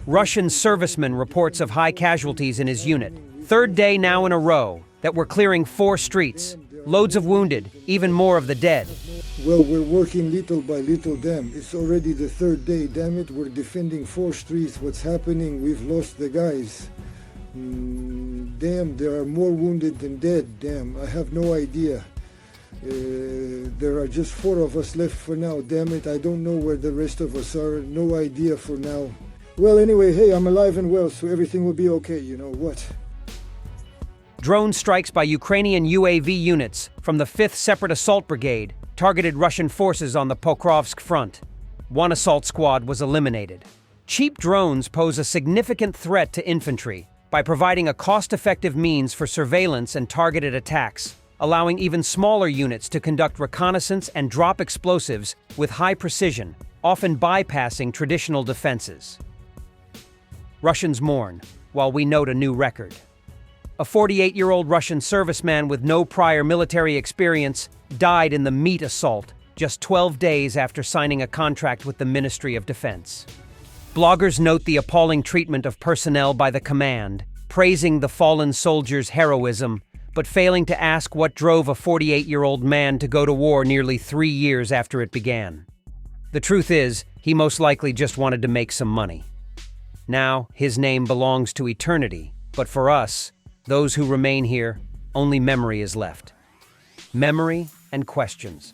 Russian serviceman reports of high casualties in his unit. Third day now in a row that we're clearing 4 streets. Loads of wounded, even more of the dead. Well, we're working little by little, damn. It's already the 3rd day, damn it. We're defending 4 streets. What's happening? We've lost the guys. Damn, there are more wounded than dead, damn. I have no idea. There are just 4 of us left for now, damn it. I don't know where the rest of us are. No idea for now. Well, anyway, hey, I'm alive and well, so everything will be okay, you know what? Drone strikes by Ukrainian UAV units from the 5th Separate Assault Brigade targeted Russian forces on the Pokrovsk front. 1 assault squad was eliminated. Cheap drones pose a significant threat to infantry by providing a cost-effective means for surveillance and targeted attacks, allowing even smaller units to conduct reconnaissance and drop explosives with high precision, often bypassing traditional defenses. Russians mourn, while we note a new record. A 48-year-old Russian serviceman with no prior military experience died in the meat assault just 12 days after signing a contract with the Ministry of Defense. Bloggers note the appalling treatment of personnel by the command, praising the fallen soldier's heroism, but failing to ask what drove a 48-year-old man to go to war nearly 3 years after it began. The truth is, he most likely just wanted to make some money. Now, his name belongs to eternity, but for us, those who remain here, only memory is left. Memory and questions.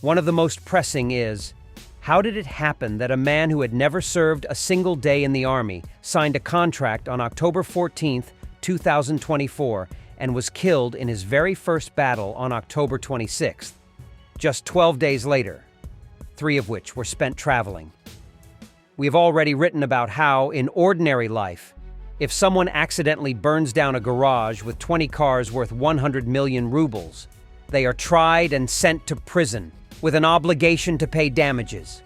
One of the most pressing is, how did it happen that a man who had never served a single day in the Army signed a contract on October 14, 2024, and was killed in his very first battle on October 26th, just 12 days later, 3 of which were spent traveling? We have already written about how, in ordinary life, if someone accidentally burns down a garage with 20 cars worth 100 million rubles, they are tried and sent to prison with an obligation to pay damages.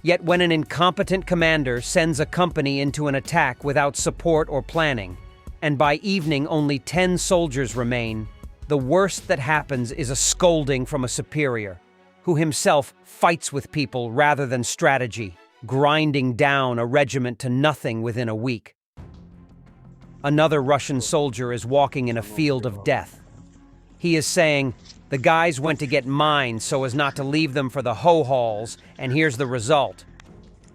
Yet when an incompetent commander sends a company into an attack without support or planning, and by evening only 10 soldiers remain, the worst that happens is a scolding from a superior, who himself fights with people rather than strategy, grinding down a regiment to nothing within a week. Another Russian soldier is walking in a field of death. He is saying, "The guys went to get mines so as not to leave them for the ho-hauls, and here's the result.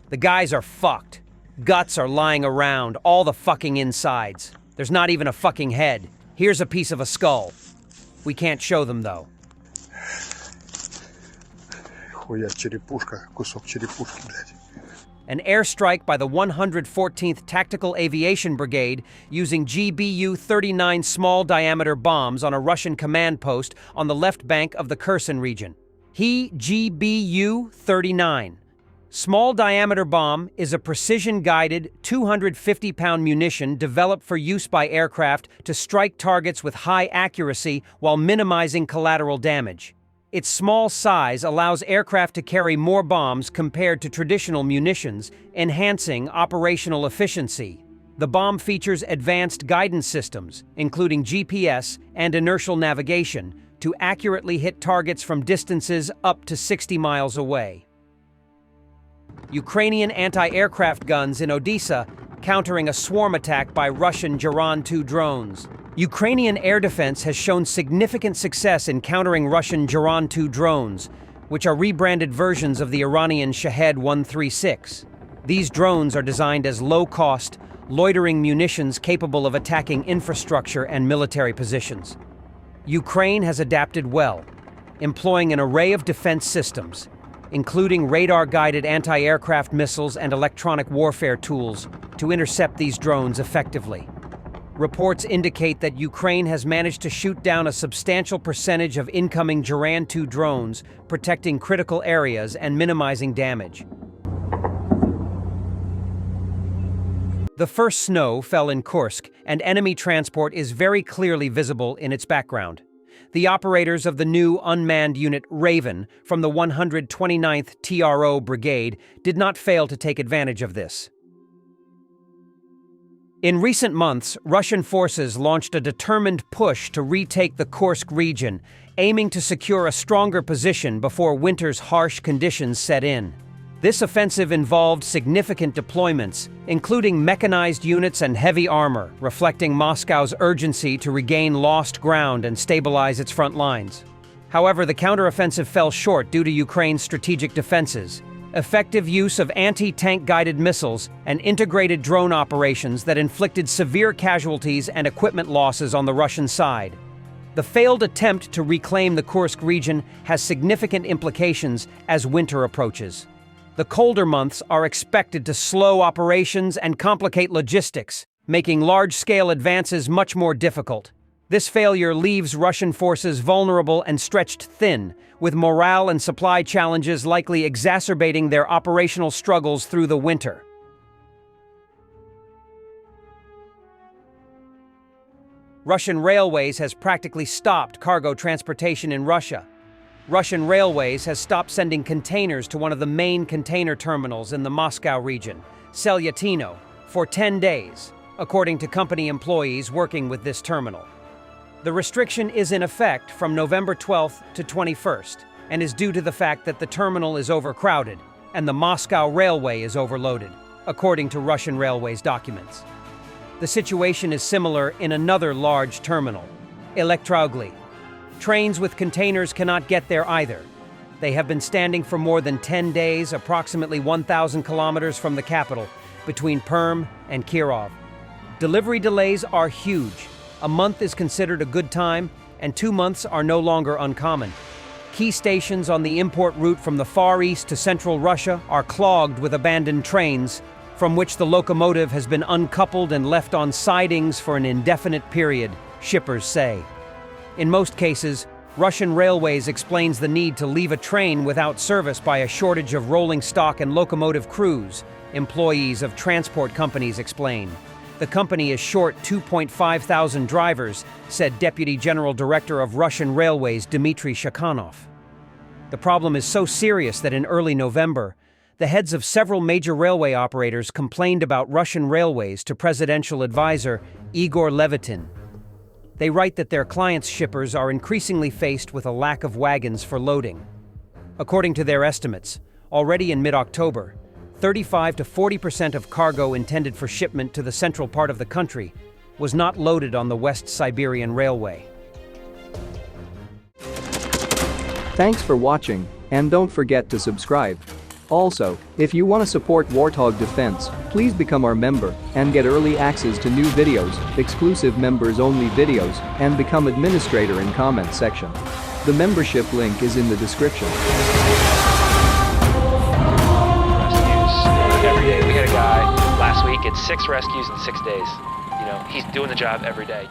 The guys are fucked. Guts are lying around, all the fucking insides. There's not even a fucking head. Here's a piece of a skull. We can't show them, though." Хуя черепушка, кусок черепушки, блядь. An airstrike by the 114th Tactical Aviation Brigade using GBU-39 small-diameter bombs on a Russian command post on the left bank of the Kherson region. GBU-39. Small-diameter bomb is a precision-guided 250-pound munition developed for use by aircraft to strike targets with high accuracy while minimizing collateral damage. Its small size allows aircraft to carry more bombs compared to traditional munitions, enhancing operational efficiency. The bomb features advanced guidance systems, including GPS and inertial navigation, to accurately hit targets from distances up to 60 miles away. Ukrainian anti-aircraft guns in Odessa countering a swarm attack by Russian Geran-2 drones. Ukrainian air defense has shown significant success in countering Russian Geran-2 drones, which are rebranded versions of the Iranian Shahed 136. These drones are designed as low-cost, loitering munitions capable of attacking infrastructure and military positions. Ukraine has adapted well, employing an array of defense systems, including radar-guided anti-aircraft missiles and electronic warfare tools, to intercept these drones effectively. Reports indicate that Ukraine has managed to shoot down a substantial percentage of incoming Geran-2 drones, protecting critical areas and minimizing damage. The first snow fell in Kursk, and enemy transport is very clearly visible in its background. The operators of the new unmanned unit Raven from the 129th TRO Brigade did not fail to take advantage of this. In recent months, Russian forces launched a determined push to retake the Kursk region, aiming to secure a stronger position before winter's harsh conditions set in. This offensive involved significant deployments, including mechanized units and heavy armor, reflecting Moscow's urgency to regain lost ground and stabilize its front lines. However, the counteroffensive fell short due to Ukraine's strategic defenses, effective use of anti-tank guided missiles, and integrated drone operations that inflicted severe casualties and equipment losses on the Russian side. The failed attempt to reclaim the Kursk region has significant implications as winter approaches. The colder months are expected to slow operations and complicate logistics, making large-scale advances much more difficult. This failure leaves Russian forces vulnerable and stretched thin, with morale and supply challenges likely exacerbating their operational struggles through the winter. Russian Railways has practically stopped cargo transportation in Russia. Russian Railways has stopped sending containers to one of the main container terminals in the Moscow region, Selyatino, for 10 days, according to company employees working with this terminal. The restriction is in effect from November 12th to 21st and is due to the fact that the terminal is overcrowded and the Moscow Railway is overloaded, according to Russian Railways documents. The situation is similar in another large terminal, Elektrougly. Trains with containers cannot get there either. They have been standing for more than 10 days, approximately 1,000 kilometers from the capital, between Perm and Kirov. Delivery delays are huge. A month is considered a good time, and 2 months are no longer uncommon. Key stations on the import route from the Far East to Central Russia are clogged with abandoned trains, from which the locomotive has been uncoupled and left on sidings for an indefinite period, shippers say. In most cases, Russian Railways explains the need to leave a train without service by a shortage of rolling stock and locomotive crews, employees of transport companies explain. The company is short 2,500 drivers, said Deputy General Director of Russian Railways Dmitry Shakhanov. The problem is so serious that in early November, the heads of several major railway operators complained about Russian Railways to Presidential Advisor Igor Levitin. They write that their clients' shippers are increasingly faced with a lack of wagons for loading. According to their estimates, already in mid-October, 35 to 40% of cargo intended for shipment to the central part of the country was not loaded on the West Siberian Railway. Thanks for watching, and don't forget to subscribe. Also, if you want to support Warthog Defense, please become our member and get early access to new videos, exclusive members-only videos, and become administrator in comment section. The membership link is in the description. Rescues every day. We had a guy last week, it's 6 rescues in 6 days. You know, he's doing the job every day.